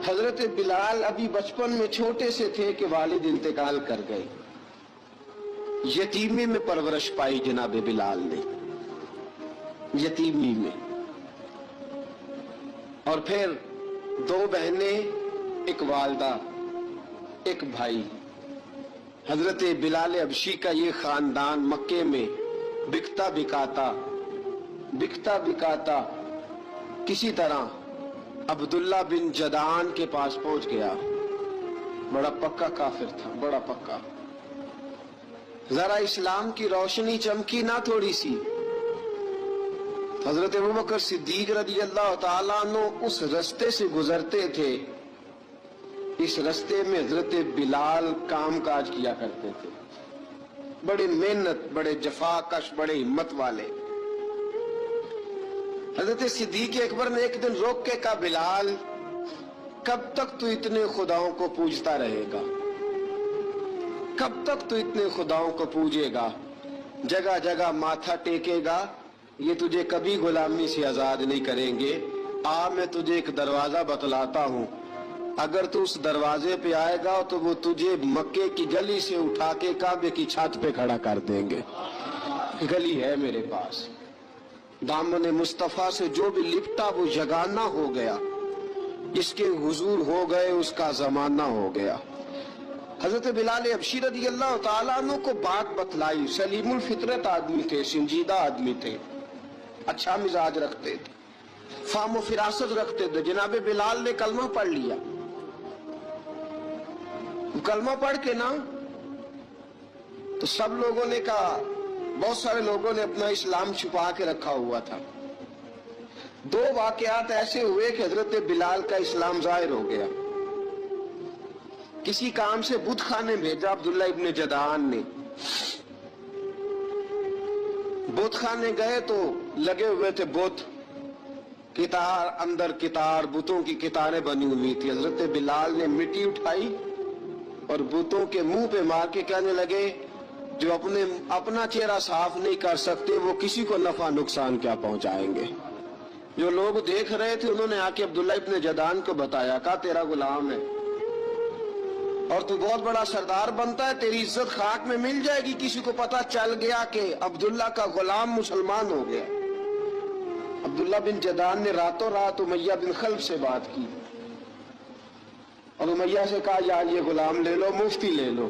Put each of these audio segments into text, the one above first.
حضرت بلال ابھی بچپن میں چھوٹے سے تھے کہ والد انتقال کر گئے. یتیمی میں پرورش پائی جناب بلال نے، یتیمی میں. اور پھر 2 بہنیں، ایک والدہ، ایک بھائی. حضرت بلال حبشی کا یہ خاندان مکے میں بکتا بکاتا کسی طرح عبداللہ بن جدعان کے پاس پہنچ گیا. بڑا پکا کافر تھا، بڑا پکا. ذرا اسلام کی روشنی چمکی نہ تھوڑی سی. حضرت ابوبکر صدیق رضی اللہ تعالیٰ عنہ اس رستے سے گزرتے تھے. اس رستے میں حضرت بلال کام کاج کیا کرتے تھے، بڑے محنت، بڑے جفاکش، بڑے ہمت والے. حضرت صدیق اکبر نے ایک دن روک کے کہا، بلال کب تک تو اتنے خداؤں کو پوجتا رہے گا؟ کب تک تو اتنے خداؤں کو پوجے گا، جگہ جگہ ماتھا ٹیکے گا؟ یہ تجھے کبھی غلامی سے آزاد نہیں کریں گے. میں تجھے ایک دروازہ بتلاتا ہوں، اگر تو اس دروازے پہ آئے گا تو وہ تجھے مکے کی گلی سے اٹھا کے کعبے کی چھت پہ کھڑا کر دیں گے. گلی ہے میرے پاس، دامن مصطفیٰ سے جو بھی لپٹا وہ یگانہ ہو گیا، جس کے حضور ہو گئے اس کا زمانہ ہو گیا. حضرت بلال حبشی رضی اللہ تعالیٰ عنہ کو بات بتلائی. سلیم الفطرت آدمی تھے، سنجیدہ آدمی تھے، اچھا مزاج رکھتے تھے، فہم و فراست رکھتے تھے. جناب بلال نے کلمہ پڑھ لیا. کلمہ پڑھ کے نا تو سب لوگوں نے کہا، بہت سارے لوگوں نے اپنا اسلام چھپا کے رکھا ہوا تھا. 2 واقعات ایسے ہوئے کہ حضرت بلال کا اسلام ظاہر ہو گیا. کسی کام سے بت خانے بھیجا عبداللہ ابن جدعان نے. بت خانے گئے تو لگے ہوئے تھے بت، کتار اندر کتار، بتوں کی کتاریں بنی ہوئی تھی. حضرت بلال نے مٹی اٹھائی اور بتوں کے منہ پہ مار کے کہنے لگے، جو اپنا چہرہ صاف نہیں کر سکتے وہ کسی کو نفع نقصان کیا پہنچائیں گے. جو لوگ دیکھ رہے تھے انہوں نے آ کے عبداللہ ابن جدعان کو بتایا، کہا تیرا غلام ہے اور تو بہت بڑا سردار بنتا ہے، تیری عزت خاک میں مل جائے گی. کسی کو پتا چل گیا کہ عبداللہ کا غلام مسلمان ہو گیا. عبداللہ بن جدعان نے راتوں رات امیہ بن خلف سے بات کی اور امیہ سے کہا، یار یہ غلام لے لو، مفتی لے لو.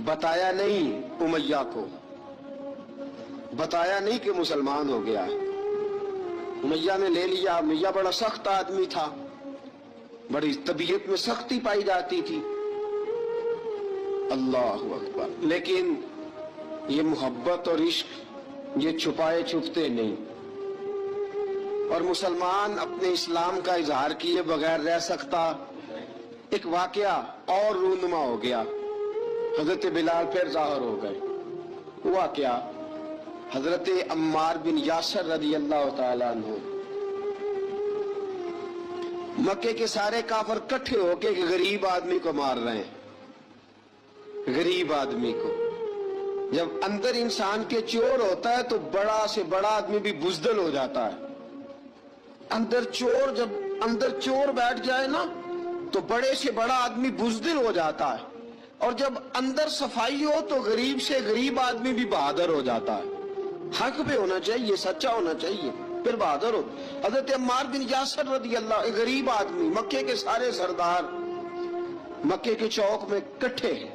بتایا نہیں امیہ کو، بتایا نہیں کہ مسلمان ہو گیا. امیہ نے لے لیا. امیہ بڑا سخت آدمی تھا، بڑی طبیعت میں سختی پائی جاتی تھی. اللہ اکبر. لیکن یہ محبت اور عشق یہ چھپائے چھپتے نہیں، اور مسلمان اپنے اسلام کا اظہار کیے بغیر رہ سکتا. ایک واقعہ اور رونما ہو گیا. حضرت بلال پھر ظاہر ہو گئے. ہوا کیا؟ حضرت عمار بن یاسر رضی اللہ تعالیٰ عنہ، مکے کے سارے کافر کٹھے ہو کے ایک غریب آدمی کو مار رہے ہیں. غریب آدمی کو. جب اندر انسان کے چور ہوتا ہے تو بڑا سے بڑا آدمی بھی بزدل ہو جاتا ہے. جب اندر چور بیٹھ جائے نا تو بڑے سے بڑا آدمی بزدل ہو جاتا ہے، اور جب اندر صفائی ہو تو غریب سے غریب آدمی بھی بہادر ہو جاتا ہے. حق پہ ہونا چاہیے، سچا ہونا چاہیے، پھر بہادر ہو. حضرت عمار بن یاسر رضی اللہ، ایک غریب آدمی، مکے کے سارے سردار مکے کے چوک میں کٹھے ہیں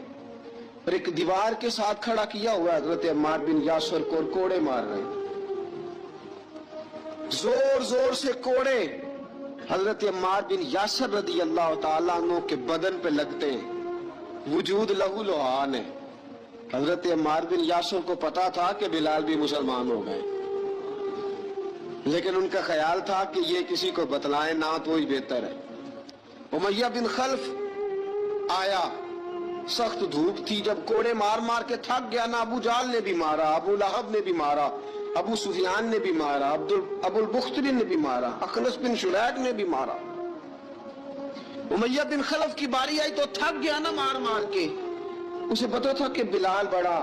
اور ایک دیوار کے ساتھ کھڑا کیا ہوا حضرت عمار بن یاسر کو کوڑے مار رہے ہیں. زور زور سے کوڑے حضرت عمار بن یاسر رضی اللہ تعالیٰ عنہ کے بدن پہ لگتے ہیں. وجود لہو لہان ہے. حضرت عمار بن یاسر کو پتا تھا کہ بلال بھی مسلمان ہو گئے، لیکن ان کا خیال تھا کہ یہ کسی کو بتلائیں نہ تو ہی بہتر ہے. امیہ بن خلف آیا، سخت دھوپ تھی. جب کوڑے مار مار کے تھک گیا نا، ابو جال نے بھی مارا، ابو لہب نے بھی مارا، ابو سفیان نے بھی مارا، ابو البختری نے بھی مارا، اخنس بن شریک نے بھی مارا. امیہ بن خلف کی باری آئی تو تھک گیا نا مار مار کے. اسے پتا تھا کہ بلال بڑا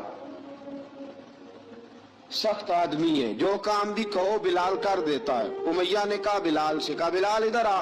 سخت آدمی ہے، جو کام بھی کہو بلال کر دیتا ہے. امیہ نے کہا بلال سے، کہا بلال ادھر آ.